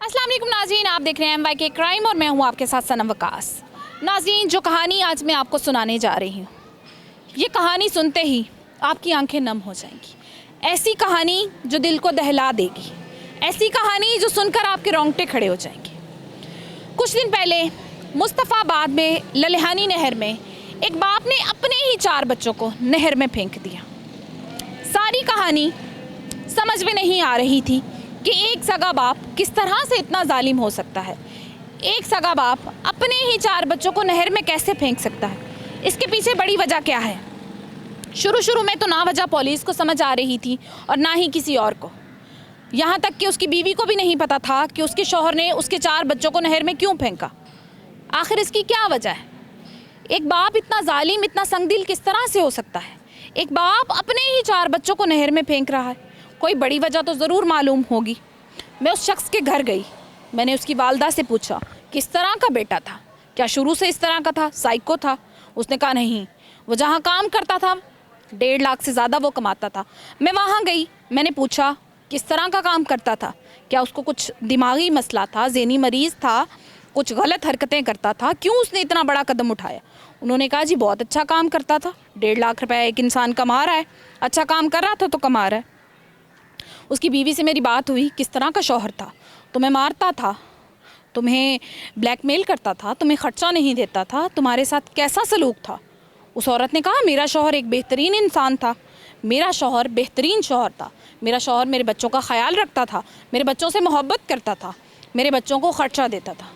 अस्सलाम वालेकुम नाज़रीन, आप देख रहे हैं MYK क्राइम और मैं हूं आपके साथ सनम वकास। नाज़रीन, जो कहानी आज मैं आपको सुनाने जा रही हूं, ये कहानी सुनते ही आपकी आंखें नम हो जाएंगी। ऐसी कहानी जो दिल को दहला देगी, ऐसी कहानी जो सुनकर आपके रोंगटे खड़े हो जाएंगे। कुछ दिन पहले मुस्तफ़ाबाद में ललिहानी नहर में एक बाप ने अपने ही 4 बच्चों को नहर में फेंक दिया। सारी कहानी समझ में नहीं आ रही थी कि एक सगा बाप किस तरह से इतना जालिम हो सकता है। एक सगा बाप अपने ही 4 बच्चों को नहर में कैसे फेंक सकता है? इसके पीछे बड़ी वजह क्या है? शुरू में तो ना वजह पुलिस को समझ आ रही थी और ना ही किसी और को। यहाँ तक कि उसकी बीवी को भी नहीं पता था कि उसके शौहर ने उसके 4 बच्चों को नहर में क्यों फेंका। आखिर इसकी क्या वजह है? एक बाप इतना जालिम, इतना संगदिल किस तरह से हो सकता है? एक बाप अपने ही 4 बच्चों को नहर में फेंक रहा है। कोई बड़ी वजह तो ज़रूर मालूम होगी। मैं उस शख्स के घर गई। मैंने उसकी वालदा से पूछा किस तरह का बेटा था, क्या शुरू से इस तरह का था, साइको था? उसने कहा नहीं, वो जहाँ काम करता था 1.5 लाख से ज़्यादा वो कमाता था। मैं वहाँ गई, मैंने पूछा किस तरह का काम करता था, क्या उसको कुछ दिमागी मसला था, ज़हनी मरीज़ था, कुछ गलत हरकतें करता था, क्यों उसने इतना बड़ा कदम उठाया? उन्होंने कहा जी बहुत अच्छा काम करता था, 1.5 लाख रुपए एक इंसान कमा रहा है, अच्छा काम कर रहा था तो कमा रहा है। उसकी बीवी से मेरी बात हुई, किस तरह का शौहर था? तुम्हें मारता था, तुम्हें ब्लैकमेल करता था, तुम्हें खर्चा नहीं देता था, तुम्हारे साथ कैसा सलूक था? उस औरत ने कहा मेरा शौहर एक बेहतरीन इंसान था, मेरा शौहर बेहतरीन शौहर था, मेरा शौहर मेरे बच्चों का ख्याल रखता था, मेरे बच्चों से मोहब्बत करता था, मेरे बच्चों को खर्चा देता था।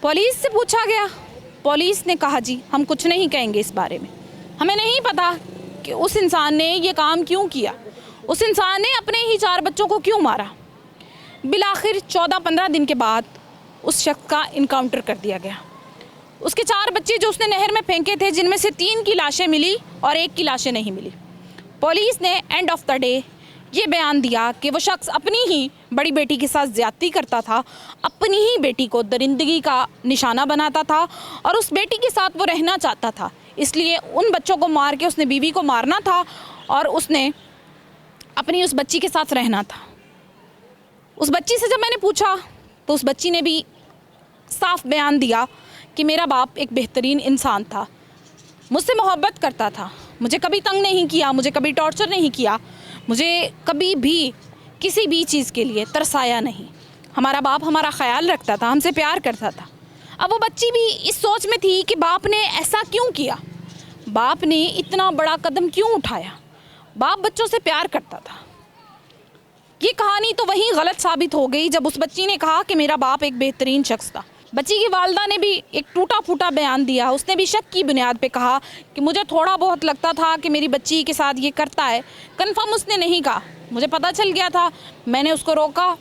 पुलिस से पूछा गया, पुलिस ने कहा जी हम कुछ नहीं कहेंगे इस बारे में, हमें नहीं पता कि उस इंसान ने ये काम क्यों किया, उस इंसान ने अपने ही 4 बच्चों को क्यों मारा। बिलाखिर 14-15 दिन के बाद उस शख्स का इनकाउंटर कर दिया गया। उसके 4 बच्चे जो उसने नहर में फेंके थे, जिनमें से 3 की लाशें मिली और 1 की लाशें नहीं मिली। पुलिस ने एंड ऑफ द डे ये बयान दिया कि वो शख्स अपनी ही बड़ी बेटी के साथ ज़्यादती करता था, अपनी ही बेटी को दरिंदगी का निशाना बनाता था और उस बेटी के साथ वो रहना चाहता था, इसलिए उन बच्चों को मार के उसने बीवी को मारना था और उसने अपनी उस बच्ची के साथ रहना था। उस बच्ची से जब मैंने पूछा तो उस बच्ची ने भी साफ बयान दिया कि मेरा बाप एक बेहतरीन इंसान था, मुझसे मोहब्बत करता था, मुझे कभी तंग नहीं किया, मुझे कभी टॉर्चर नहीं किया, मुझे कभी भी किसी भी चीज़ के लिए तरसाया नहीं। हमारा बाप हमारा ख्याल रखता था, हमसे प्यार करता था। अब वो बच्ची भी इस सोच में थी कि बाप ने ऐसा क्यों किया, बाप ने इतना बड़ा कदम क्यों उठाया, बाप बच्चों से प्यार करता था। ये कहानी तो वहीं गलत साबित हो गई जब उस बच्ची ने कहा कि मेरा बाप एक बेहतरीन शख्स था। बच्ची की वालदा ने भी एक टूटा फूटा बयान दिया। उसने भी शक की बुनियाद पे कहा कि मुझे थोड़ा बहुत लगता था कि मेरी बच्ची के साथ ये करता है। कन्फर्म उसने नहीं कहा, मुझे पता चल गया था, मैंने उसको रोका,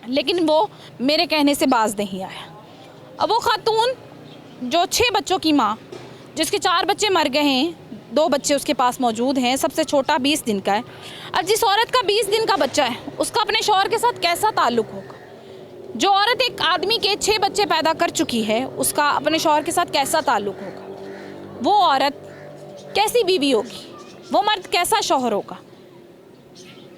लेकिन वो मेरे कहने से बाज नहीं आया। अब वो खातून जो 6 बच्चों की माँ, जिसके 4 बच्चे मर गए हैं, 2 बच्चे उसके पास मौजूद हैं, सबसे छोटा 20 दिन का है। अब जिस औरत का 20 दिन का बच्चा है, उसका अपने शौहर के साथ कैसा ताल्लुक़ होगा? जो औरत एक आदमी के 6 बच्चे पैदा कर चुकी है, उसका अपने शौहर के साथ कैसा ताल्लुक़ होगा? वो औरत कैसी बीवी होगी? वो मर्द कैसा शौहर होगा?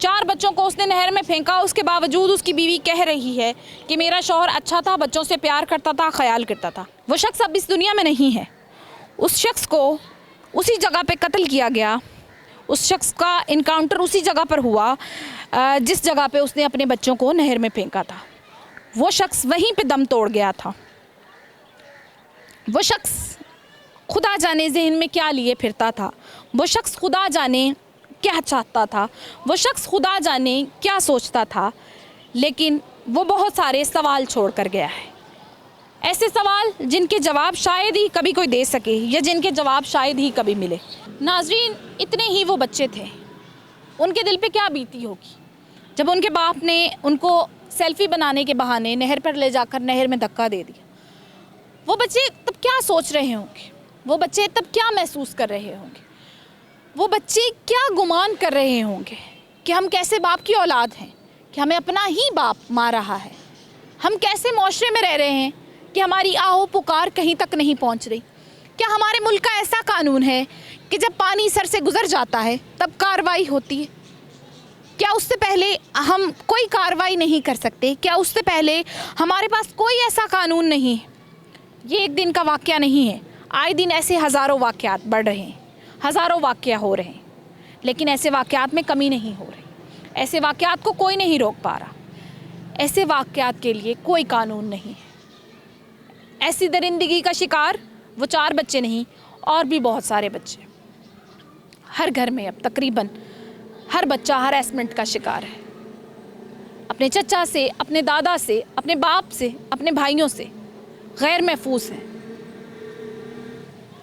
4 बच्चों को उसने नहर में फेंका, उसके बावजूद उसकी बीवी कह रही है कि मेरा शौहर अच्छा था, बच्चों से प्यार करता था, ख्याल करता था। वो शख्स अब इस दुनिया में नहीं है। उस शख्स को उसी जगह पे कत्ल किया गया, उस शख्स का इनकाउंटर उसी जगह पर हुआ जिस जगह पे उसने अपने बच्चों को नहर में फेंका था। वो शख्स वहीं पे दम तोड़ गया था। वो शख्स खुदा जाने ज़हन में क्या लिए फिरता था, वो शख्स खुदा जाने क्या चाहता था, वो शख्स खुदा जाने क्या सोचता था, लेकिन वो बहुत सारे सवाल छोड़ कर गया है। ऐसे सवाल जिनके जवाब शायद ही कभी कोई दे सके या जिनके जवाब शायद ही कभी मिले। नाज़रीन, इतने ही वो बच्चे थे, उनके दिल पे क्या बीती होगी जब उनके बाप ने उनको सेल्फ़ी बनाने के बहाने नहर पर ले जाकर नहर में धक्का दे दिया। वो बच्चे तब क्या सोच रहे होंगे, वो बच्चे तब क्या महसूस कर रहे होंगे, वो बच्चे क्या गुमान कर रहे होंगे कि हम कैसे बाप की औलाद हैं, कि हमें अपना ही बाप मार रहा है। हम कैसे माशरे में रह रहे हैं कि हमारी आहो पुकार कहीं तक नहीं पहुंच रही। क्या हमारे मुल्क का ऐसा कानून है कि जब पानी सर से गुजर जाता है तब कार्रवाई होती है? کیا اس سے پہلے ہم کوئی کارروائی نہیں کر سکتے؟ کیا اس سے پہلے ہمارے پاس کوئی ایسا قانون نہیں؟ یہ ایک دن کا واقعہ نہیں ہے، آئے دن ایسے ہزاروں واقعات بڑھ رہے ہیں، ہزاروں واقعہ ہو رہے ہیں، لیکن ایسے واقعات میں کمی نہیں ہو رہی، ایسے واقعات کو کوئی نہیں روک پا رہا، ایسے واقعات کے لیے کوئی قانون نہیں ہے۔ ایسی درندگی کا شکار وہ 4 بچے نہیں اور بھی بہت سارے بچے، ہر گھر میں اب تقریباً ہر بچہ ہراسمنٹ کا شکار ہے، اپنے چچا سے، اپنے دادا سے، اپنے باپ سے، اپنے بھائیوں سے غیر محفوظ ہیں۔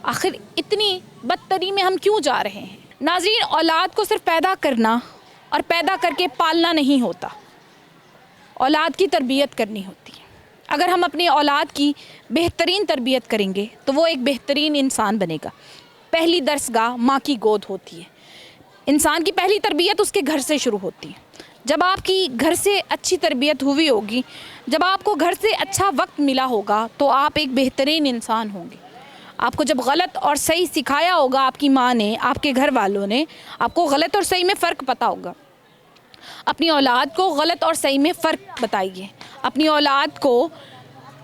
آخر اتنی بدتری میں ہم کیوں جا رہے ہیں؟ ناظرین، اولاد کو صرف پیدا کرنا اور پیدا کر کے پالنا نہیں ہوتا، اولاد کی تربیت کرنی ہوتی ہے۔ اگر ہم اپنی اولاد کی بہترین تربیت کریں گے تو وہ ایک بہترین انسان بنے گا۔ پہلی درسگاہ ماں کی گود ہوتی ہے، انسان کی پہلی تربیت اس کے گھر سے شروع ہوتی ہے۔ جب آپ کی گھر سے اچھی تربیت ہوئی ہوگی، جب آپ کو گھر سے اچھا وقت ملا ہوگا تو آپ ایک بہترین انسان ہوں گے۔ آپ کو جب غلط اور صحیح سکھایا ہوگا آپ کی ماں نے، آپ کے گھر والوں نے، آپ کو غلط اور صحیح میں فرق پتہ ہوگا۔ اپنی اولاد کو غلط اور صحیح میں فرق بتائیے، اپنی اولاد کو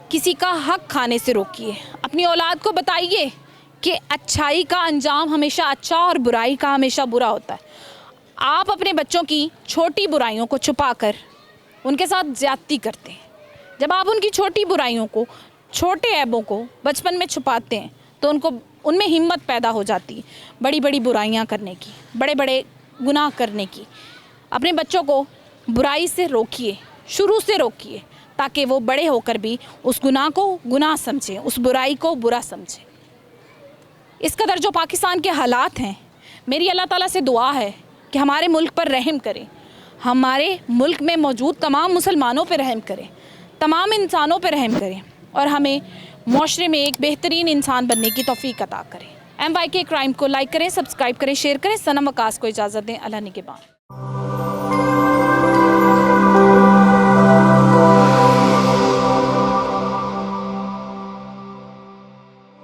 کسی کا حق کھانے سے روکیے، اپنی اولاد کو بتائیے کہ اچھائی کا انجام ہمیشہ اچھا اور برائی کا ہمیشہ برا ہوتا ہے۔ آپ اپنے بچوں کی چھوٹی برائیوں کو چھپا کر ان کے ساتھ زیادتی کرتے ہیں۔ جب آپ ان کی چھوٹی برائیوں کو، چھوٹے عیبوں کو بچپن میں چھپاتے ہیں تو ان میں ہمت پیدا ہو جاتی ہے بڑی بڑی برائیاں کرنے کی، بڑے بڑے گناہ کرنے کی۔ اپنے بچوں کو برائی سے روکیے، شروع سے روکیے، تاکہ وہ بڑے ہو کر بھی اس گناہ کو گناہ سمجھیں، اس برائی کو برا سمجھیں۔ اس قدر جو پاکستان کے حالات ہیں، میری اللہ تعالیٰ سے دعا ہے کہ ہمارے ملک پر رحم کریں، ہمارے ملک میں موجود تمام مسلمانوں پہ رحم کریں، تمام انسانوں پہ رحم کریں، اور ہمیں معاشرے میں ایک بہترین انسان بننے کی توفیق عطا کریں۔ MYK کرائم کو لائک کریں، سبسکرائب کریں، شیئر کریں۔ صنم وقاص کو اجازت دیں، اللہ نگہبان۔